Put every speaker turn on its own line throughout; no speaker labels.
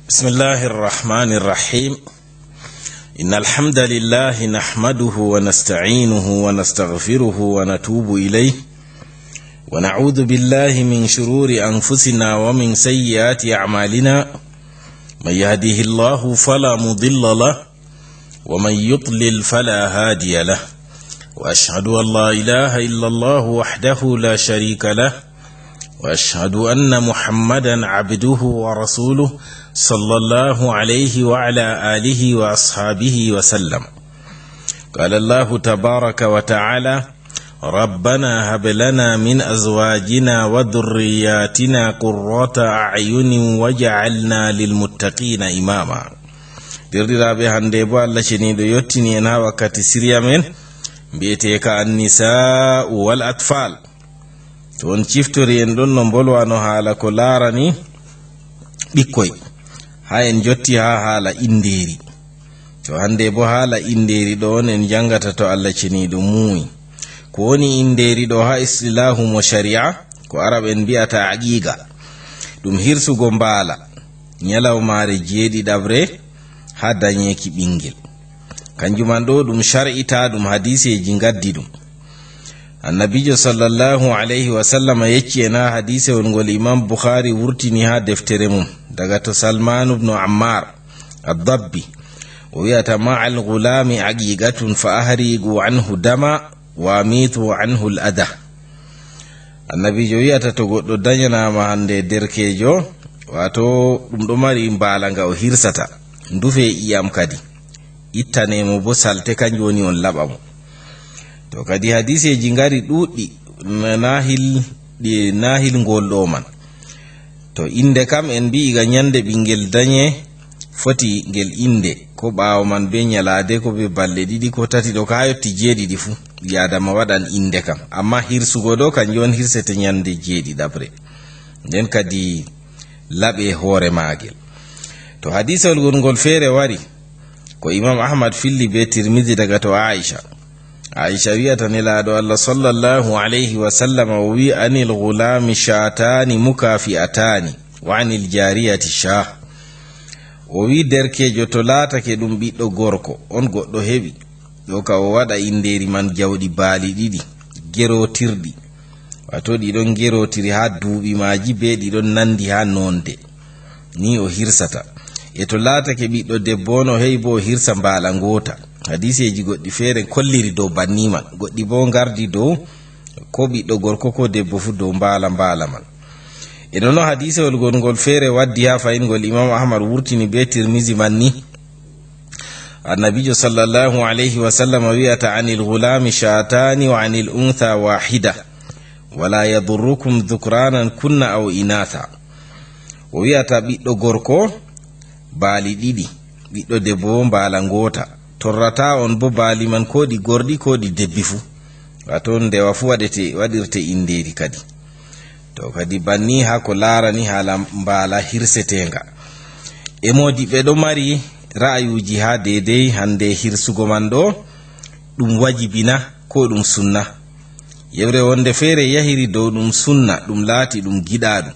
بسم الله الرحمن الرحيم. إن الحمد لله نحمده ونستعينه ونستغفره ونتوب إليه ونعوذ بالله من شرور أنفسنا ومن سيئات أعمالنا. من يهده الله فلا مضل له ومن يضلل فلا هادي له، وأشهد أن لا إله إلا الله وحده لا شريك له، وأشهد أن محمدا عبده ورسوله صلى الله عليه وعلى آله وأصحابه وسلم. قال الله تبارك وتعالى: ربنا هب لنا من أزواجنا وذرياتنا قرة أعين وجعلنا للمتقين إماما. dirdiraaɓe hande bo Allah ceniɗo yettini en ha wakkati siriya men mbiyete ka annisa'u wal atfal. to on ciftori en ɗon no bolwano haala ko laarani ɓikkoy, ha en jotti ha haala indeeri. to hande bo haala indeeri ɗo on en jangata to Allah ceniɗo muuyi. ko woni indeeri ɗo ha istilahu mo sharia ko arab en mbiyata aqiqa, ɗum hirsugo mbaala nyalawmaare jeeɗiɗabre ha dañeki ɓingel. kanjuman ɗo ɗum shar'ita ɗum hadiseji gaddi ɗum. annabijo sallallahu alayhi wa sallam yecci en ha hadisewol ngol imam bukhari wurtini ha deftere mum daga to salman ibn ammar ad-dabbi o wiyata: ma'al ghulami aqiqatun fa ahrigu anhu dama wa amitu anhu al-ada. annabijo wiyata to goɗɗo dañanama hande derkejo, wato ɗum ɗo mari mbaala nga o hirsata, ndufe iyam kadi ittanemo bo salte kanjum woni on laɓa mo. to kadi hadiseji ngari ɗuɗɗi nahil ngol ɗo man. to inde kam en mbi ga nyande ɓingel dañe foti ngel inde ko ɓawo man be nyalade ko be balɗe ɗiɗi ko tati ɗo ka yotti jeeɗiɗi fu yadama waɗan inde kam, amma hirsugo ɗo kanjum on hirsete nyande jeeɗiɗabre, nden kadi laɓe hoore magel. to hadisewol ngol feere wari ko imam ahmad filli be tirmidhi daga to aisha wiyata nelaɗo Allah sallallahu alayhi wa sallam o wi: anil ghulami shatani mukafi'atani wa anil jariyati shah. o wi derkejo to laatake ɗum ɓiɗɗo gorko on goɗɗo heɓi ɗo ka o waɗa indeeri man jawɗi baali ɗiɗi gerotirɗi, wato ɗiɗon gerotiri ha duuɓi maji be ɗiɗon nandi ha nonde ni o hirsata. e to laatake ɓiɗɗo debbo on o heɓi bo o hirsa mbaala ngota. hadiseji goɗɗi feere kolliri dow banni man, goɗɗi bo gardi dow ko ɓiɗɗo gorko ko debbo fu dow mbaala man. e nono hadisewol ngol feere waddi ha fayingol imam ahmad wurtini be tirmizi man ni annabijo sallallahu alayhi wa sallam wiyata: anil ghulami shatani wa anil untha wahida wala yadurrukum dhukranan kunna aw inatha. o wiyata ɓiɗɗo gorko baali ɗiɗi, ɓiɗɗo debbo mbaala ngota. torrata on bo baali man ko ɗi gorɗi ko ɗi debbi fu, wato ndewa fu waɗirte indeeri kadi. to kadi banni ha ko laarani haala mbaala hirsetenga. e modi ɓe ɗo mari ra'ayuji ha dedei hande hirsugo man ɗo ɗum wajibina ko ɗum sunna. yewre wonde feere yahiri dow ɗum sunna, ɗum laati ɗum giɗaɗum,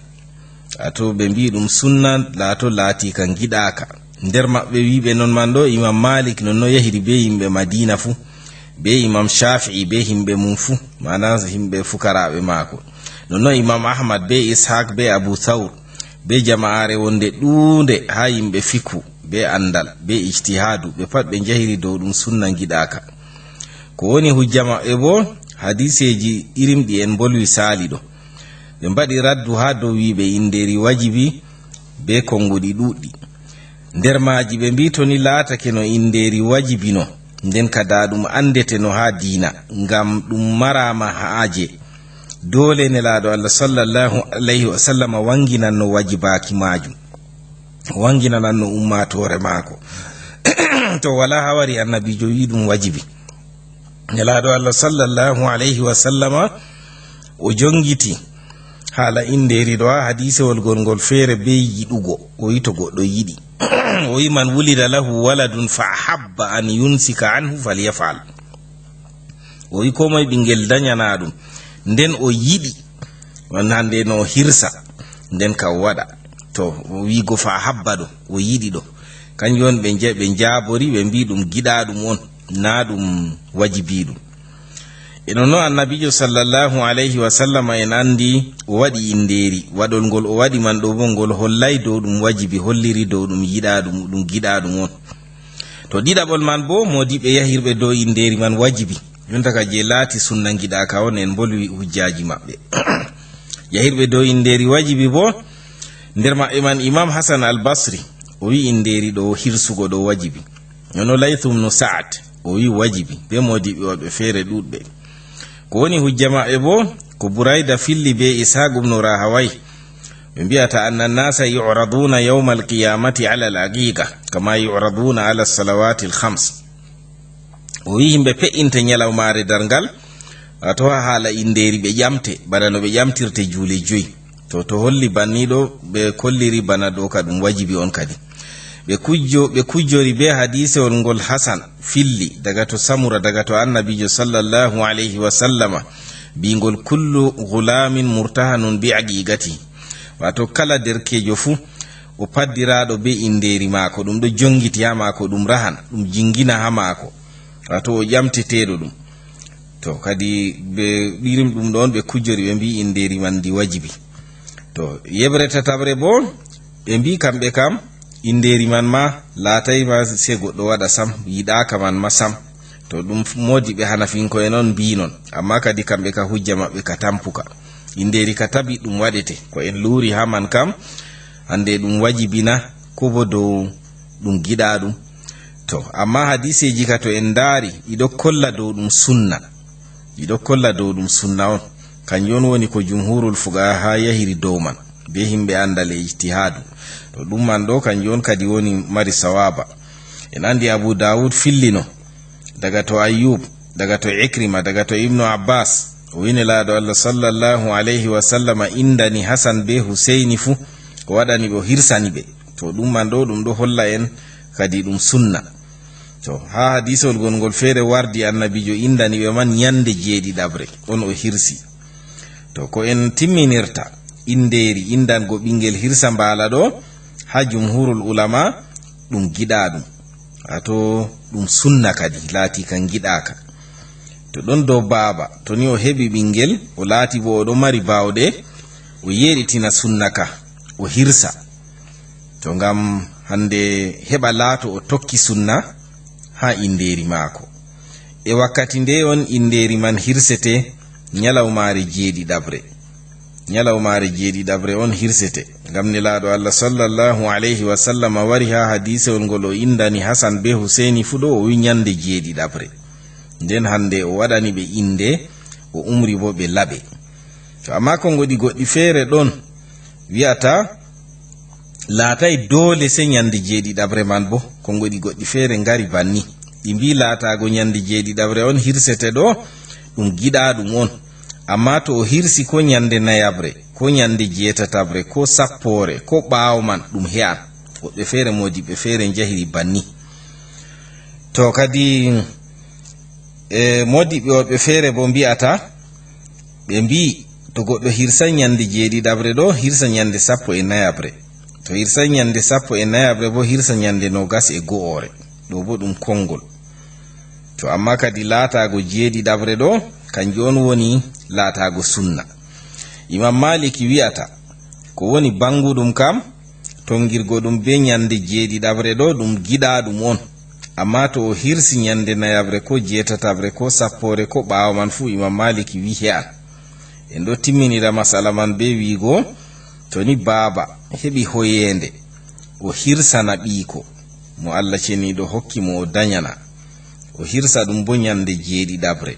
wato ɓe mbi ɗum sunna laato laati kan giɗaka. nder maɓɓe wiɓe non man ɗo imam malik nonno yahiri be yimɓe madina fu, be imam shafi'i be himɓe mum fu, mana himɓe fukaraɓe maako. nonno imam ahmad be ishaq be abu thawr be jama'are wonde ɗuunde ha yimɓe fiku be andal be ijtihadu, ɓe pat ɓe jahiri dow ɗum sunna giɗaka. ko woni hujja maɓɓe bo hadiseji irim ɗi en bolwi saali ɗo, ɓe mbaɗi raddu ha dow wiɓe indeeri wajibi be konguɗi ɗuɗɗi. nder maji ɓe mbi to ni laatake no indeeri wajibino, nden kada ɗum andete no ha diina ngam ɗum marama haaje, dole nelaɗo Allah sallallahu alayhi wa sallam wanginan no wajibaki majum, wanginan no ummatore maako. to wala hawari annabijo wi ɗum wajibi. nelaɗo Allah sallallahu alayhi wa sallama o jongiti haala indeeri ɗo ha hadisewol ngol feere be yiɗugo. o wi to goɗɗo yiɗi o wi: man wulida lahu waladun fa habba an yunsika anhu falyafal. o wi ko moye ɓingel dañana ɗum nden o yiɗi on hande no hirsa nden ka waɗa. to wiigo fa habba ɗo o yiɗi ɗo kanjum on ɓe jaabori ɓe mbi ɗum giɗaɗum on na ɗum wajibi ɗum. eno no annabijo sallallahu alayhi wa sallam en andi o waɗi inderi waɗol ngol o waɗi man ɗo bo ngol hollay dow ɗum wajibi, holliri dow ɗum yiɗaɗum ɗum giɗaɗum on. to ɗiɗaɓol man bo modiɓe yahirɓe dow inderi man wajibi, jonta ka je laati sunna giɗaka on en bolwi hujjaji maɓɓe. yahirɓe dow inderi wajibi bo nder maɓɓe man imam hasan al basri o wi inderi ɗo hirsugo ɗo wajibi, nono laythum no sa'ad o wi wajibi, be modiɓe waɓe feere ɗuɗɓe. ko woni hujja maɓɓe bo ko burayda filli be ishaq ibn rahawai ɓe mbiyata anna nnasa yu'raduna yawma alqiyamati ala al-aqiqa kama yu'raduna ala salawati al-khams. o wi himɓe pe'inta nyalawmare darngal to ha haala inderi ɓe ƴamte bana no ɓe ƴamtirte juule joyi. to holli banniɗo ɓe kolliri bana ɗo ka ɗum wajibi on kadi. ɓe kujjori be hadisewol ngol hasan filli daga to samura daga to annabijo sallallahu alayhi wa sallama bingol kullu gulamin murtahanun bi aqiqati, wato kala derkejo fu o paddiraɗo be inderi maako, ɗum ɗo jongiti ha maako, ɗum rahan ɗum jingina ha maako, wato o ƴamteteɗo ɗum. to kadi ɓe ɗirim ɗum ɗon ɓe kujjori ɓe mbi inderi man ndi wajibi. to yebre tatabre bo ɓe mbi kamɓe kam inderi man ma laatay ma se goɗɗo waɗa sam, yiɗaka man ma sam. to ɗum modi ɓe hanafinko en on mbi non, amma kadi kamɓe ka hujja maɓɓe ka tampuka inderi ka tabi ɗum waɗete ko en luuri ha man kam hande ɗum wajibina ko bo dow ɗum giɗa ɗum. to amma hadiseji ka to en daari ɗiɗo kolla dow ɗum sunna, ɗiɗo kolla dow ɗum sunna on, kanjum woni ko jumhurul fuqaha yahiri dow man be himɓe andal e ijtihadu. to ɗum man ɗo kanjum kadi woni mari sawaba. en andi abu dawud fillino daga to ayyub, daga to ikrima, daga to ibnu abbas o wini laaɗo allah sallallahu alayhi wa sallama indani hasan be huseini fu o waɗani ɓe o hirsani ɓe. to ɗum man ɗo ɗum ɗo holla en kadi ɗum sunna. to ha hadisol gongol feere wardi annabijo indani ɓe man nyande jeeɗiɗabre on o hirsi. to ko en timminirta inderi indango ɓingel hirsa mbaala ɗo ha jumhurul ulama ɗum giɗa ɗum, ato ɗum sunna kadi laati kan giɗaka. to ɗon dow baaba to ni o heɓi ɓingel o laati bo oɗo mari bawɗe o yeɗitina sunna ka o hirsa, to ngam hande heɓa laato o tokki sunna ha inderi maako. e wakkati nde on inderi man hirsete nyalawmare jeeɗiɗabre, nyalawmare jeeɗiɗabre on hirsete, ngam nelaaɗo allah sallallahu alayhi wa sallam wari ha hadisewol ngol o indani hasan be huseini fu ɗo o wi nyande jeeɗiɗabre. nden hande o waɗani ɓe inde o umri bo ɓe laɓe. to amma ko ngoɗi goɗɗi feere ɗon wi'ata laatay doole se nyande jeeɗiɗabre man bo, ko ngoɗi goɗɗi feere ngari banni ɗi mbi laatago nyande jeeɗiɗabre on hirsete ɗo ɗum giɗa ɗum on, amma to o hirsi ko nyande nayabre ko nyande jeetatabre ko sappore ko ɓaawo man ɗum he'an. woɓɓe feere modiɓe feere jahiri banni. to kadi modiɓe woɓɓe feere bo mbi'ata ɓe mbi to goɗɗo hirsa nyande jeeɗiɗabre ɗo hirsa nyande sappo e nayabre, to hirsa nyande sappo e nayabre bo hirsa nyande nogas e go'ore, ɗo bo ɗum kongol. to amma kadi laatago jeeɗiɗabre ɗo kanjum on woni laatago sunna. imam maliki wi'ata ko woni banguɗum kam tongirgo ɗum be nyande jeeɗiɗabre ɗo ɗum giɗa ɗum on, amma to o hirsi nyande nayabre ko jeetatabre ko sappore ko ɓaawo man fu imam maliki wi he'an. en ɗo timminira masala man be wiigo to ni baaba heɓi hoyende o hirsana ɓiiko mo allah ceniɗo hokki mo o danyana, o hirsa ɗum bo nyande jeeɗiɗabre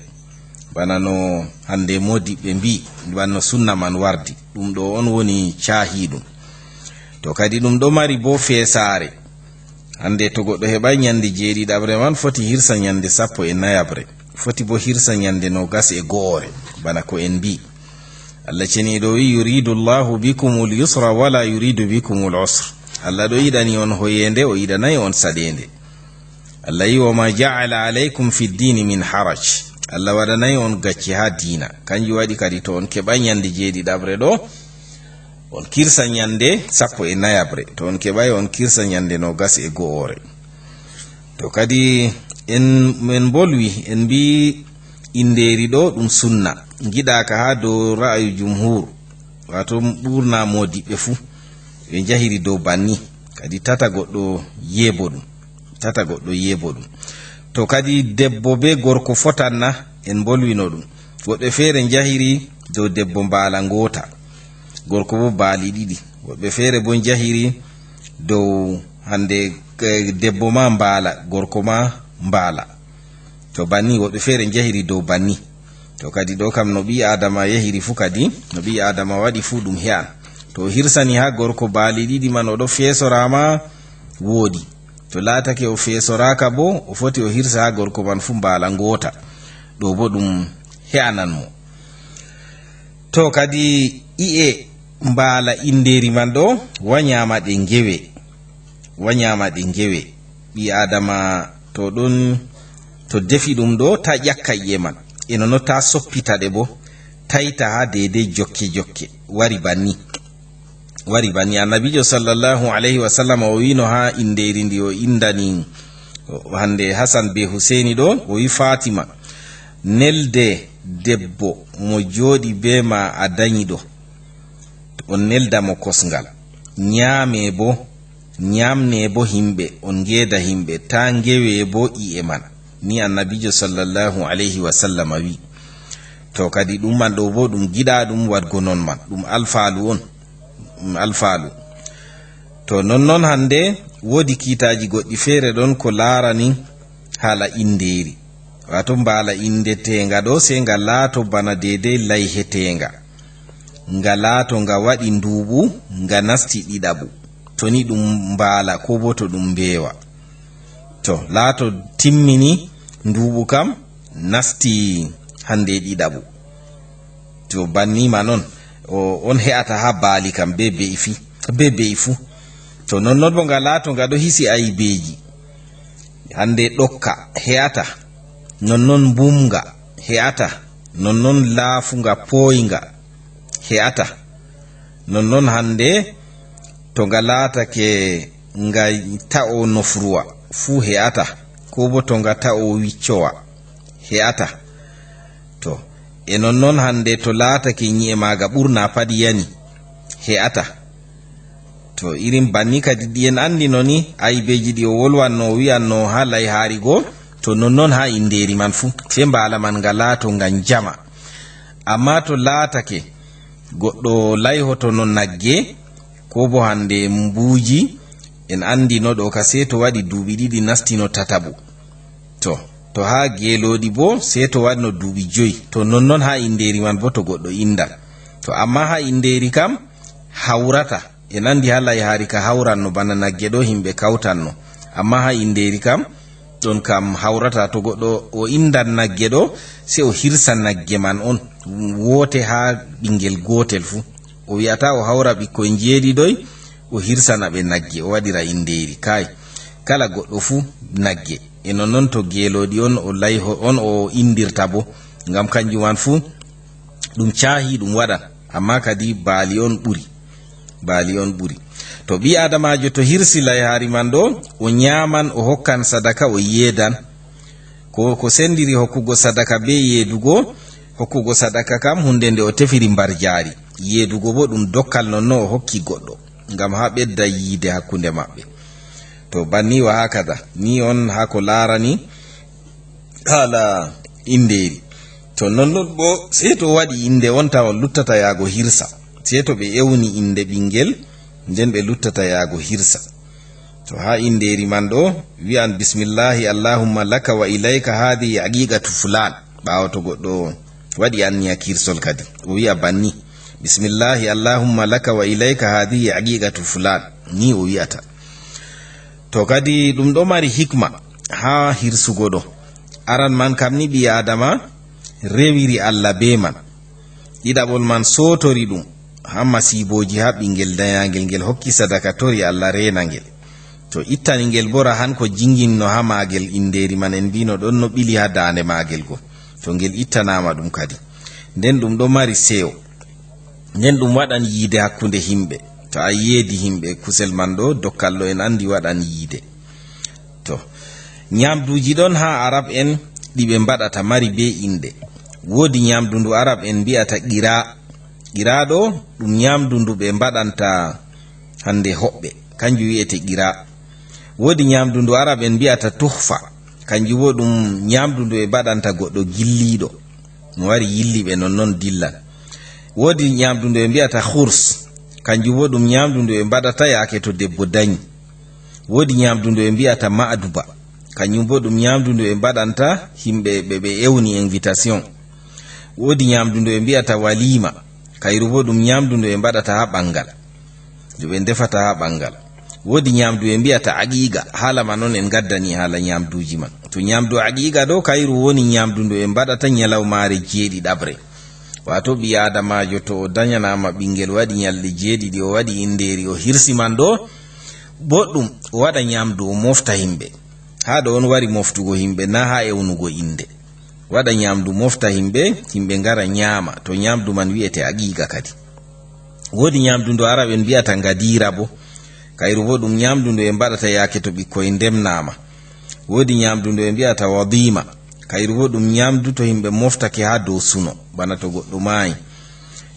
bana no hande modiɓɓe mbi banno sunna man wardi, ɗum ɗo on woni caahiɗum. to kadi ɗum ɗo mari bo feesare, hande to goɗɗo heɓai nyande jeeɗiɗabre man foti hirsa nyande sappo e nayabre, foti bo hirsa nyande nogas e go'ore bana ko en mbi. allah ceniɗo wi yuridu llahu bikumul yusra wala yuridu bikumul usra, allah ɗo yiɗani on hoyende o yiɗanayi on saɗende. allah yi wama ja'ala alaykum fi ddini min haraj, allah waɗanayi on gacci ha diina, kanjum waɗi kadi to on keɓa nyande jeeɗiɗabre ɗo on kirsa nyande 14 to on keɓay on kirsa nyande 21 to kadi en men bolwi en bi inderi ɗo ɗum sunna giɗaka ha dow ra'ayu jumhur wato ɓurna modiɓɓe fuu ɓe jahiri dow banni kadi tata goɗɗo yebo ɗum to kadi debbo be gorko fotanna en bolwino ɗum woɓɓe feere jahiri dow debbo mbaala ngota gorko bo baali ɗiɗi woɓɓe feere bo jahiri dow hande debbo ma mbaala gorko ma mbaala to banni woɓɓe feere jahiri dow banni to kadi ɗo kam no ɓi adama yahiri fu kadi no ɓi adama waɗi fu ɗum he'an to hirsani ha gorko baali ɗiɗi man oɗo feesorama woodi to laatake o feesoraka bo o foti o hirsa ha gorko man fu mbaala ngota ɗo bo ɗum he'anan mo to kadi i'e mbaala inderi man ɗo wanyama ɗe ngewe ɓi adama to ɗon to defi ɗum ɗo ta ƴakka i'e man eno no ta soppita ɗe bo taita ha deidei jokke wari banni annabijo sallallahu alaihi wasallam o wino ha inderi ndi o indani hande Hasan be Husaini ɗo o wi Fatima nelde debbo mo jooɗi be ma a dañi ɗo on nelda mo kosngal nyamne bo himɓe on geeda himɓe ta ngewe bo i'e man ni annabijo sallallahu alaihi wasallam wi to kadi ɗum man ɗo bo ɗum giɗa ɗum wadgo non man ɗum alfaalu to non hande wodi kiitaji goɗɗi feere ɗon ko laarani haala inderi wato mbaala indetenga ɗo se nga laato bana deidei layhetenga nga laato nga waɗi nduuɓu nga nasti ɗiɗaɓu to ni ɗum mbaala ko bo to ɗum mbeewa to laato timmini nduuɓu kam nasti hande ɗiɗaɓu to bannima non on he'ata ha baali kam be be'i fu to nonnon bo nga laato nga ɗo hisi ayibeji hande ɗokka he'ata nonnon mbumga he'ata nonnon laafunga pooyinga he'ata nonnon hande to nga laatake nga ta'o nofruwa fu he'ata ko bo to nga ta'o wiccowa he'ata to e nonnon hande to laatake nyi'e maaga ɓurna padi yani he'ata to irin banni kadi ɗiyen andi noni ayibeji ɗi o wolwanno o wi'anno ha layhaari go to nonnon ha inderi man fu fe mbaala man nga laato ngan jama amma to laatake goɗɗo layhoto no nagge ko bo hande mbuuji en andi no ɗo ka se to waɗi duuɓi ɗiɗi nastino tataɓu to ha geelooɗi bo se to waɗno duuɓi 5 to nonnon ha inderi man bo to goɗɗo inda to amma ha inderi kam hawrata en andi ha layhaari ka hawranno bana nagge ɗo himɓe kawtanno amma ha inderi kam ɗon kam hawrata to goɗɗo o indan nagge ɗo se o hirsa nagge man on woote ha ɓingel gotel fu o wi'ata o hawra ɓikkoye jeeɗiɗoy o hirsana ɓe nagge o waɗira inderi kai kala goɗɗo fu nagge e nonnon to geelooɗi on o layho on o indirta bo ngam kanjum wan fu ɗum caahi ɗum waɗan amma kadi baali on ɓuri to ɓi adamajo to hirsi layhaari man ɗo o nyaman o hokkan sadaka o yeedan ko sendiri hokkugo sadaka be yeedugo hokkugo sadaka kam hunde nde o tefiri mbar jaari yeedugo bo ɗum dokkal nonno o hokki goɗɗo ngam ha ɓedda yiide hakkunde maɓɓe to banni wa hakada ni on ha ko laarani haala inderi to nonnon bo sei to waɗi inde on tawa luttata yaago hirsa sei to ɓe ewni inde ɓingel nden ɓe luttata yaago hirsa to ha inderi man ɗo wi'an bismillahi allahumma laka wa ilayka hadi aqiqatu fulan ɓawo to goɗɗo waɗi anniya kirsol kadi o wi'a banni bismillahi allahumma laka wa ilayka hadi aqiqatu fulan ni o wi'ata to kadi ɗum ɗo mari hikma ha hirsugo ɗo aran man kam ni ɓi adama rewiri Allah be man ɗiɗaɓol man sotori ɗum ha masiboji ha ɓingel dayagel ngel hokki sadaka tori Allah rena ngel to ittani ngel bora han ko jinginno ha magel inderi man en mbino ɗon no ɓili ha dande magel go to ngel ittanama ɗum kadi nden ɗum ɗo mari sewo nden ɗum waɗan yiide hakkunde himɓe. To a yeedi himɓe kusel man ɗo dokkallo en andi waɗan yiide. To nyamduji ɗon ha arab en ɗiɓe mbaɗata mari be inde. Woodi nyamdu ndu arab en mbi'ata qira. Qira ɗo ɗum nyamdu ndu ɓe mbaɗanta hande hoɓɓe, kanjum wiyete qira. Woodi nyamdu ndu arab en mbi'ata tuhfa, kanjum bo ɗum nyamdu ndu ɓe mbaɗanta goɗɗo gilliɗo no wari yilliɓe nonnon dillan. Woodi nyamdu ndu ɓe mbi'ata khurs, kanjum bo ɗum nyamdu ndu ɓe mbaɗata yaake to debbo dañi. Woodi nyamdu ndu ɓe mbi'ata ma'duba, kanjum bo ɗum nyamdu ndu ɓe mbaɗanta himɓe ɓe ewni invitation. Woodi nyamdu ndu ɓe mbi'ata walima, kayru bo ɗum nyamdu ndu ɓe mbaɗata ha ɓangal, ndu ɓe defata ha ɓangal. Woodi nyamdu ɓe mbi'ata aqiqa, hala man on en gaddani hala nyamduji man. To nyamdu aqiqa ɗo kayru woni nyamdu ndu ɓe mbaɗata nyalawmaare 7 wato ɓi adamajo to o dañanama ɓingel waɗi nyalɗe 7 o waɗi inderi o hirsi man ɗo, boɗɗum o waɗa nyamdu o mofta himɓe. Ha ɗo on wari moftugo himɓe, na ha ewnugo inde. Waɗa nyamdu mofta himɓe ngara nyama, to nyamdu man wiyete aqiqa kadi. Woodi nyamdu ndu arab en mbi'ata ngadira bo, kayru bo ɗum nyamdu ndu ɓe mbaɗata yaake to ɓikkoye ndemnama. Woodi nyamdu ndu ɓe mbi'ata wadima, kayru bo ɗum nyamdu to himɓe moftake ha dow suno bana to goɗɗo maayi.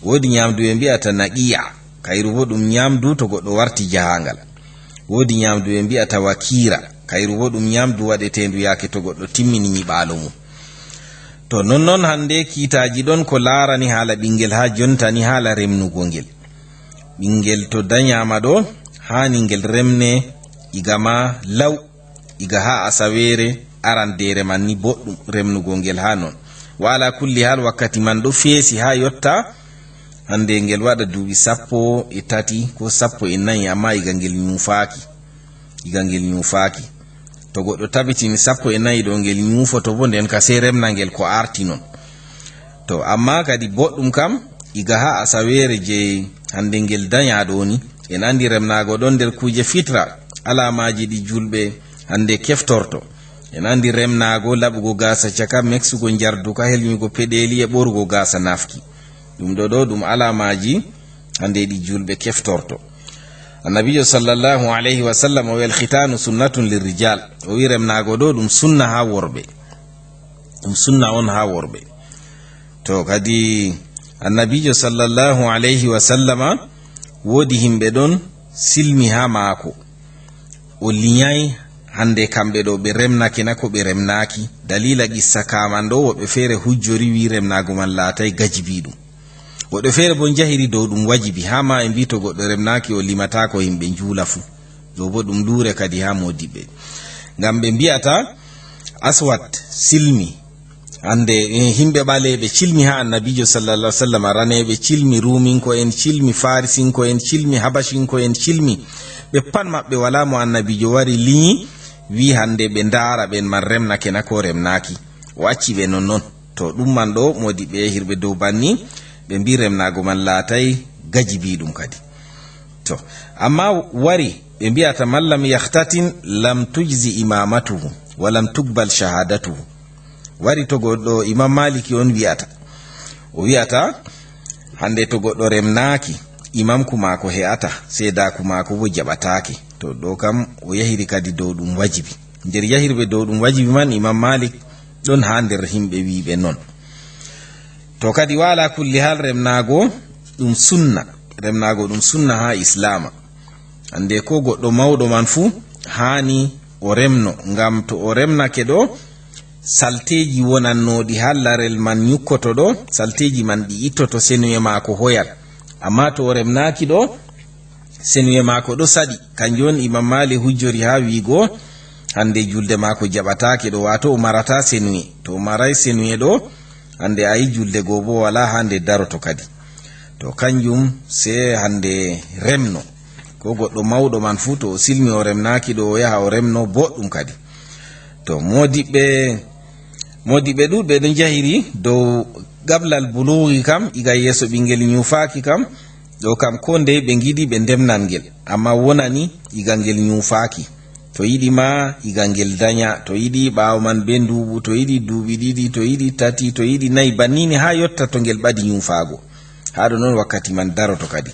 Woodi nyamdu ɓe mbi'ata naqiya, kayru bo ɗum nyamdu to goɗɗo warti jahangal. Woodi nyamdu ɓe mbi'ata wakira, kayru bo ɗum nyamdu waɗetendu yaake to goɗɗo timmini nyiɓalo mum. To nonnon hande kiitaji ɗon ko larani haala ɓingel ha jontani haala remnugo ngel. Ɓingel to dañama ɗo hani ngel remne igama law, iga ha asawere arandere man ni boɗɗum remnugo ngel ha non. Wala kulli hal wakkati man ɗo feesi ha yotta hande ngel waɗa duuɓi 13 ko 14, amma iga ngel nyufaki. To goɗɗo tabitini 14 ɗo ngel nyufoto bo nden ka sei remna ngel ko arti non. To amma kadi boɗɗum kam iga ha asawere je hande ngel daña ɗo ni, en andi remnago ɗon nder kuje fitra, alamaji ɗi julɓe hande keftorto. En andi remnago laɓugo gasa caka, meksugo jarduka, helñugo peɗeli e ɓorugo gasa nafki. Ɗum ɗo ɗum alamaji hande ɗi julɓe keftorto. Annabijo sallallahu alayhi wa sallam o wel khitanu sunnatun lirrijal, o wi remnago ɗo ɗum sunna ha worɓe, ɗum sunna on ha worɓe. To kadi annabijo sallallahu alayhi wa sallama woodi himɓe ɗon silmi ha maako, o liñay hande kamɓe ɗo ɓe remnake na ko ɓe remnaki. Dalila qissa kaman ɗo woɓɓe feere hujjori wi remnago man laatay gajibi ɗum, woɓɓe feere bo jahiri dow ɗum wajibi, ha ma e mbi to goɗɗo remnaki o limata ko himɓe njuula fu. Ɗo bo ɗum lure kadi ha modiɓɓe, ngam ɓe mbiyata aswat silmi hande himɓe ɓaleɓe cilmi ha annabijo sallallahu alaihi wasallam, raneɓe cilmi, ruminko en cilmi, farisinko en cilmi, habashinko en cilmi, ɓe pat maɓɓe wala mo annabijo wari liñi wi hande ɓe ndara ɓen man remnake na ko remnaki, o acci ɓe nonnon. To ɗum man ɗo modiɓɓe hirɓe dow banni ɓe mbi remnago man laatay gajibi ɗum kadi. To amma wari ɓe mbiyata man lam yahtatin lam tujzi imamatuhu wa lam tuqbal shahadatuhu. Wari to goɗɗo Imam Maliki on wiyata, o wiyata hande to goɗɗo remnaki imamku mako he'ata, seedaku mako bo jaɓatake. To ɗo kam o yahiri kadi dow ɗum wajibi. Nder yahirɓe dow ɗum wajibi man Imam Malik ɗon ha nder himɓe wiɓe non. To kadi wala kulli hal remnago ɗum sunna, remnago ɗum sunna ha islama. Hande ko goɗɗo mawɗo man fu hani o remno, ngam to o remnake ɗo salteji wonannoɗi ha larel man nyukkoto ɗo, salteji man ɗi ittoto senuye mako hoyal. Amma to o remnaki ɗo senuye mako ɗo saɗi, kanjum on Imam Malik hujjori ha wigo hande julde mako jaɓatake ɗo, wato o marata senuye. To o maray senuye ɗo hande ayi julde go bo wala hande daroto kadi. To kanjum se hande remno, ko goɗɗo mawɗo man fu to o silmi o remnaki ɗo o yaha o remno boɗɗum kadi. To modiɓɓe ɗuɗɓe ɗon jahiri dow gablal bulughi kam, iga yeso ɓingel nyufaki kam, ɗo kam ko nde ɓe giɗi ɓe ndemnan ngel, amma wonani iga ngel nyufaki. To yiɗi ma iga ngel daña, to yiɗi ɓawo man be nduɓu, to yiɗi duuɓi ɗiɗi, to yiɗi tati, to yiɗi nayi, bannini ha yotta to ngel ɓadi nyufago. haɗo noon wakkati man daroto kadi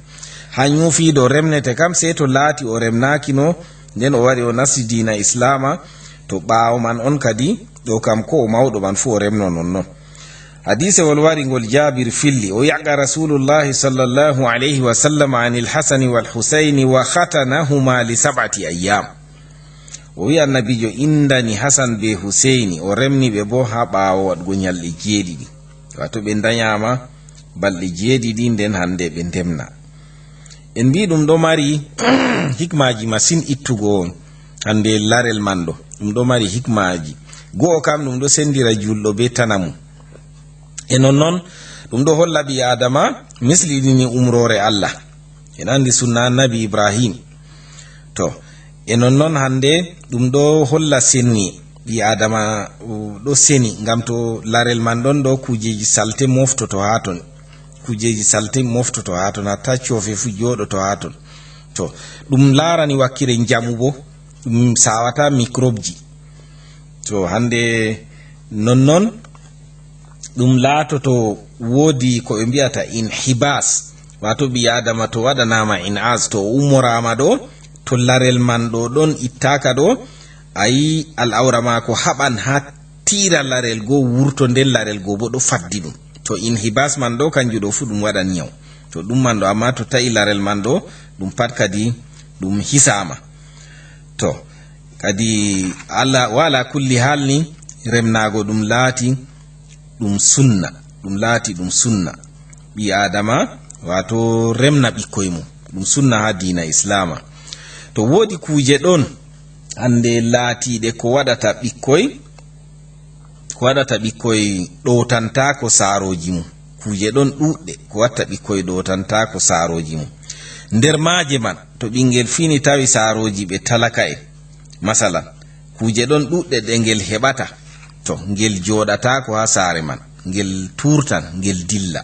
ha ñuufiiɗo remnete kam sey to laati o remnaakino nden o wari o nasti diina islama to ɓaawo man on kadi ɗo kam ko o mawɗo man fuu o remno nonnon. hadisewol wari ngol jabir filli o yaqa rasulullahi sallllahu alayhi wa sallam an ilhasani walhusaini wa khatanahuma li 7 ayyam. o wi annabijo indani hasan be huseini o remni ɓe bo ha ɓaawo waɗgo ñalɗe 7 wato ɓe dañama balɗe 7 nden hande ɓe ndemna. en mbi ɗum ɗo mari hikmaji masin ittugo hande larel man ɗo, ɗum ɗo mari hikmaji. go'o kam ɗum ɗo sendira julɗo be tanamum, e nonnon ɗum ɗo holla ɓi adama misliɗini umrore Allah, en andi sunna annabi Ibrahim. to e nonnon hande ɗum ɗo holla senni ɓi adama ɗo seni, ngam to larel man ɗon ɗo kujeji salte moftoto ha ton, kujeji salte moftoto ha ton, hatta coofe fu joɗoto ha ton. to ɗum larani wakkire jamu bo ɗum sawata microbe ji. to hande nonnon ɗum laatoto woodi ko ɓe mbiyata inhibas, wato ɓi adama to waɗanama in'az, to umorama ɗo to larel man ɗo ɗon ittaka ɗo ayi al'aura mako haɓan ha tira larel go wurto, nden larel go bo ɗo faddi ɗum. to inhibas man ɗo kanju ɗo fu ɗum waɗan nyaw to ɗum man ɗo, amma to ta'i larel man ɗo ɗum pat kadi ɗum hisama. to kadi Allah wala kulli hal ni remnago ɗum laati ɗum sunna, ɗum laati ɗum sunna ɓi adama wato remna ɓikkoy mum, ɗum sunna ha diina islama. to woodi kuje ɗon hande laatiɗe ko waɗata ɓikkoy ɗowtanta ko saaroji mum. kuje ɗon ɗuɗɗe ko watta ɓikkoy ɗowtanta ko saaroji mum. nder maaje man to ɓingel fini tawi saaroji ɓe talaka en masalan, kuje ɗon ɗuɗɗe ɗe ngel heɓata, to ngel joɗata ko ha saare man, ngel turtan ngel dilla.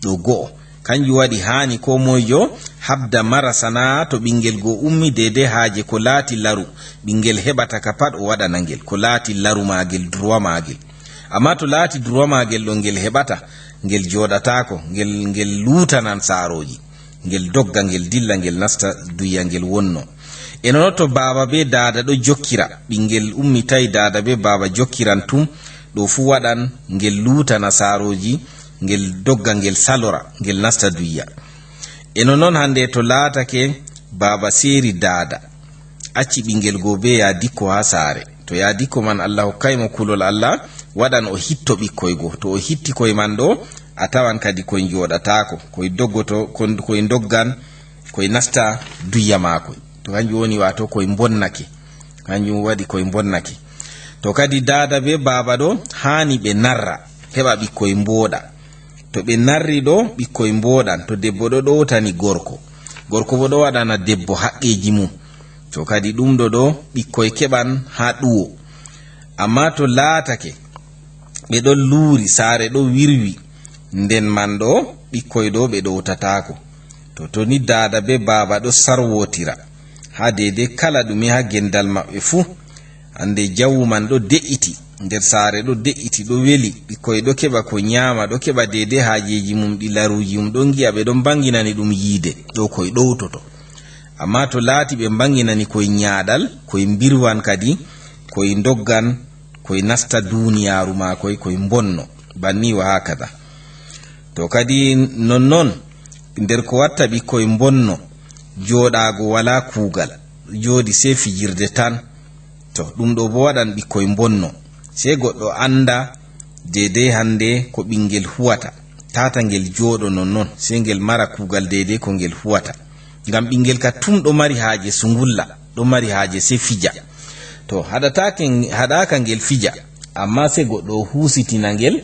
ɗo go'o kanjum waɗi hani ko moyjo habda mara sana'a to ɓingel go ummi dede haaje ko laati laru ɓingel heɓata ka pat o waɗana ngel ko laati laru magel, droit magel. amma to laati droit magel ɗo ngel heɓata, ngel joɗatako, ngel lutanan saaroji, ngel dogga ngel dilla ngel nasta duya ngel wonno. e nono to baba be dada ɗo jokkira, ɓingel ummi tawi dada be baba jokkiran tum, ɗo fu waɗan ngel lutana saaroji, ngel dogga ngel salora ngel nasta duya. e nonon hande to laatake baba seeri dada acci ɓingel go be ya dikko ha saare, to ya dikko man Allah hokkaymo kulol Allah, waɗan o hitto ɓikkoy go. to o hitti koye man ɗo a tawan kadi koye joɗatako, koye doggoto, koye doggan koye nasta duya makoy. to kanjum woni wato koye bonnake, kanjum waɗi koye bonnake. to kadi dada be baba ɗo hani ɓe narra heɓa ɓikkoye mbooɗa. to ɓe narri ɗo ɓikkoye mbooɗan, to debbo ɗo ɗowtani gorko, gorko bo ɗo waɗana debbo haqqeji mum, to kadi ɗum ɗo ɓikkoye keɓan ha ɗuwo. amma to laatake ɓe ɗon luuri, saare ɗo wirwi, nden man ɗo ɓikkoye ɗo ɓe ɗowtatako. to ni dada be baba ɗo sarwotira ha dede kala ɗume ha gendal maɓɓe fuu, ande jawu man ɗo de'iti, nder saare ɗo de'iti, ɗo weli, ɓikkoye ɗo keɓa ko nyama, ɗo keɓa dede hajeji mum, ɗi laruji mum ɗon gi'a ɓe ɗon banginani ɗum yiide ɗo koye ɗowtoto. amma to laati ɓe banginani koye nyaɗal, koye mbirwan, kadi koye doggan koye nasta duniyaru ma koye bonno, banni wa hakada. to kadi nonnon nder ko watta ɓikkoye bonno joɗago wala kuugal, joɗi sei fijirde tan. to ɗum ɗo bo waɗan ɓikkoye bonno, sei goɗɗo anda dede hande ko ɓingel huwata, tata ngel joɗo nonnon, sei ngel mara kuugal dede ko ngel huwata, ngam ɓingel ka tum ɗo mari haaje sungulla, ɗo mari haaje sei fija. to haɗaka ngel fija, amma sei goɗɗo husitina ngel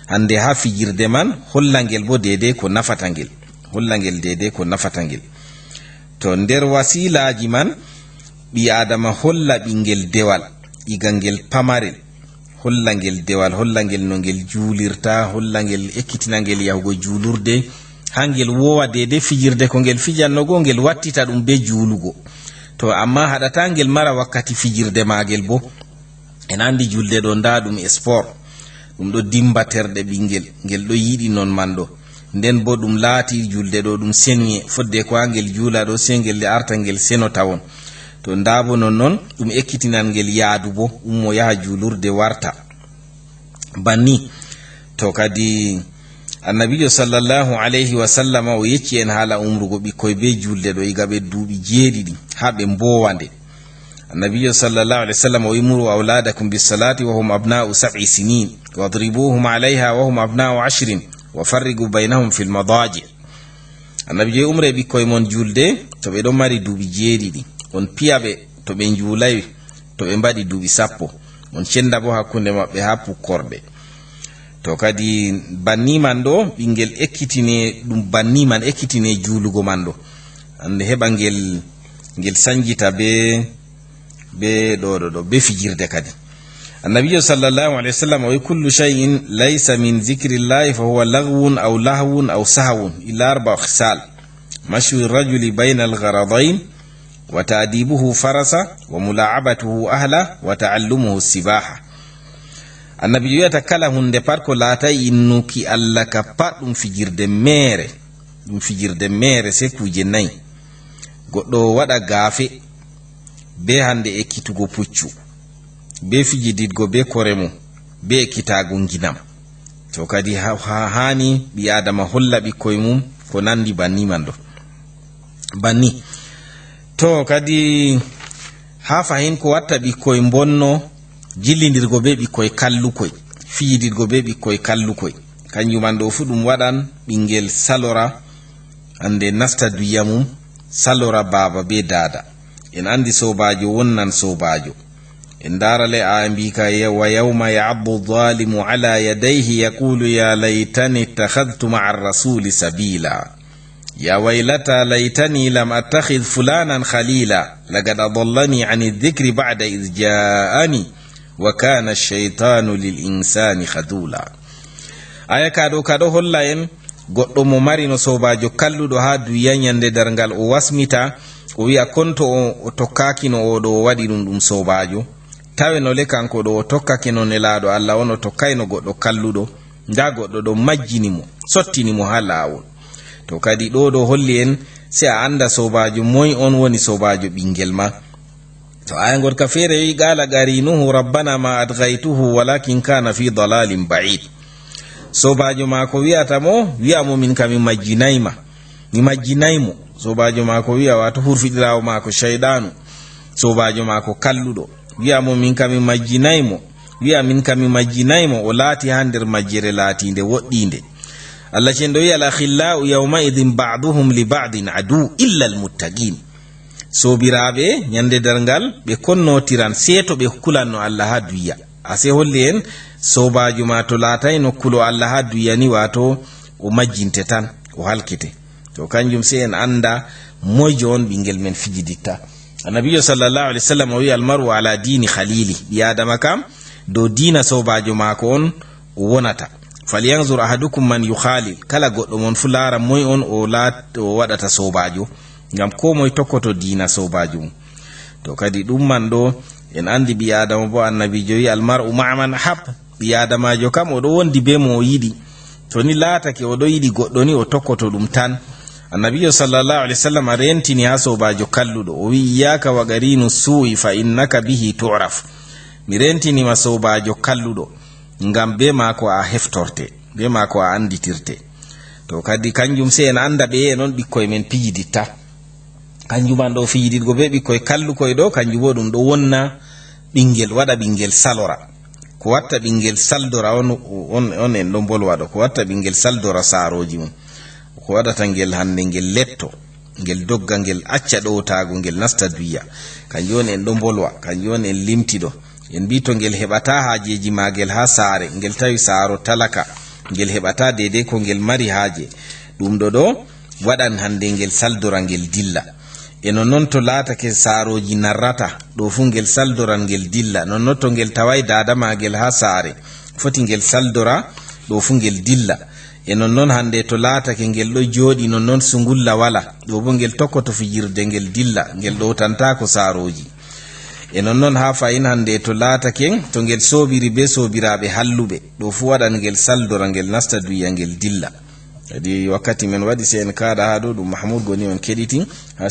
hande ha fijirde man, holla ngel bo dede ko nafata ngel, holla ngel dede ko nafata ngel. to nder wasilaji man ɓi adama holla ɓingel dewal iga ngel pamarel, holla ngel dewal, holla ngel no ngel juulirta, holla ngel ekkitina ngel yahugo juulurde, ha ngel wowa dede fijirde ko ngel fijanno go, ngel wattita ɗum be juulugo. to amma haɗata ngel mara wakkati fijirde magel bo, en andi julde ɗo nda ɗum e sport, ɗum ɗo dimba terɗe ɓingel, ngel ɗo yiɗi non man ɗo. nden bo ɗum laati julde ɗo ɗum senye fodde ko angel juula ɗo sengel de arta ngel seno tawon to ndabo non ɗum ekkitinan ngel yaadu bo ummo yaha julurde warta banni. to kadi annabijo sallallahu alayhi wa sallam o yecci en haala umrugo ɓikkoye be julde ɗo iga ɓe duuɓi jeeɗiɗi ha ɓe mbowande. annabijo sallallahu alayhi wa sallam o wimuru auladakum bisalati wa hum abna'u 7 sinin wadribuhum alayha wa hum abna'u 10 wa farrigu baynahum fil madaji. annabijo umre ɓikkoye mon julde to ɓe ɗon mari duuɓi jeeɗiɗi, on piya ɓe to ɓe juulay to ɓe mbaɗi duuɓi 10, on cenda bo hakkunde maɓɓe ha pukkorɓe. to kadi banni man ɗo ɓingel ekkitine ɗum banni man ekkitine juulugo man ɗo ande heɓa ngel sanjita be ɗo be fijirde kadi. annabijo sallallahu alayhi wa sallam wa kullu shay'in laysa min zikrillahi fa huwa laghwun aw lahwun aw sahwun illa 4 khisal mashu ar-rajuli bayna al-gharadayn wa ta'dibuhu farasa wa mula'abatuhu ahla wa ta'allumuhu sibaha. annabi wiyata kala hunde pat ko laatay innuki Allah ka pat ɗum fijirde mere se kuje 4. goɗɗo waɗa gaafe be hande ekkitugo puccu be fijididgo be koremu be ekkitago nginam. to kadi hani ɓi adama holla ɓikkoye mum ko nandi banni man ɗo banni. to kadi ha fahin ko watta ɓikkoye bonno jillidirgo be ɓikkoye kallukoy, fiyidirgo be ɓikkoye kallukoy, kanjuman ɗo fu ɗum waɗan ɓingel salora ande nasta duya mum, salora baba be dada. en andi sobajo wonnan sobajo. en darale aya mbika wa yawma ya'addu adh-dhalimu ala yadayhi yaqulu ya laytani ittakhadhtu ma'a ar-rasuli sabila ya waylata laytani lam attakhidh fulanan khalila laqad adallani 'ani adh-dhikri ba'da idh ja'ani wa kana ash-shaytanu lil insani khadula. aya kado holla en goddo mo mari no sobajo kalludo ha duya nyande dargal o wasmita o wi'a konto o tokkaki no o do wadi dum sobajo tawe no le kanko do o tokkaki no nelaado Allah wono tokkay no goddo kalludo nda goddo do majjini mo sottini mo ha lawol. to kadi do holli en se a anda sobajo moy on woni sobajo bingel ma. to aya gorka fere wi qala qarinuhu rabbana ma adghaytuhu walakin kana fi dalalin ba'id. sobajo mako wi'ata mo min kam mi majjinaymo. sobajo mako wi'a wato hurfidirawo mako shaydanu, sobajo mako kalludo wi'a min kam mi majjinaymo o laati ha nder majjere laatinde woɗɗinde. Allah cen do wi'a al akhillau yawma idhin ba'duhum li ba'din adu illa al muttaqin. sobiraɓe nyande dargal ɓe konnotiran seeto ɓe kulanno Allah ha duya. ase holli en sobajo ma to laatay no kulo Allah ha duya ni wato o majjinte tan o halkite. to kanjum se en anda mojo on ɓingel men fijiditta. annabijo sallallahu alaihi wasallam o wi almaru ala dini khalili, ɓi adama kam do dina sobajo mako on o wonata. falyanzur ahadukum man yukhalil, kala goɗɗo mon fu lara moy on o waɗata sobajo, ngam ko moy tokkoto dina sobajo mum. to kadi ɗum man ɗo en andi ɓi adama bo annabijo wi almar'u ma'a man hab, ɓi adamajo kam oɗo wondi be mo o yiɗi. to ni laatake oɗo yiɗi goɗɗo ni o tokkoto ɗum tan. annabijo sallallahu alaihi wasallam rentini ha sobajo kalludo o wi iyyaka wa qarinu su'i fa innaka bihi tu'raf. mi rentini ma sobajo kalludo ngam be mako a heftorte, be mako a anditirte. to kadi kanjum se en anda be non ɓikkoye men pijiditta. kanjum man ɗo fijidirgo be ɓikkoye kallukoye ɗo kanjum bo ɗum ɗo wonna ɓingel waɗa ɓingel salora. ko watta ɓingel saldora on en ɗon bolwa ɗo, ko watta ɓingel saldora saaroji mum, ko waɗata ngel hande ngel letto, ngel dogga, ngel acca ɗowtago, ngel nasta duya. kanjum on en ɗon bolwa, kanjum on en limtiɗo. en mbi to ngel heɓata haajeji magel ha saare, ngel tawi saaro talaka, ngel heɓata dede ko ngel mari haaje, ɗum ɗo waɗan hande ngel saldora ngel dilla. e nonnon to laatake saaroji narrata ɗo fu ngel saldoran ngel dilla. nonnon to ngel tawai dada magel ha saare foti ngel saldora ɗo fu ngel dilla. e nonnon hande to laatake ngel ɗo jooɗi nonnon sungulla wala, ɗo bo ngel tokkoto fijirde ngel dilla, ngel ɗowtantako saaroji. e nonnon ha fayin hande to laatake to ngel sobiri be sobiraɓe halluɓe, ɗo fu waɗan ngel saldora ngel nasta duya ngel dilla. di wakkati men waɗi sen kaɗa ha ɗo ɗum mahmoud goni on keɗiti ha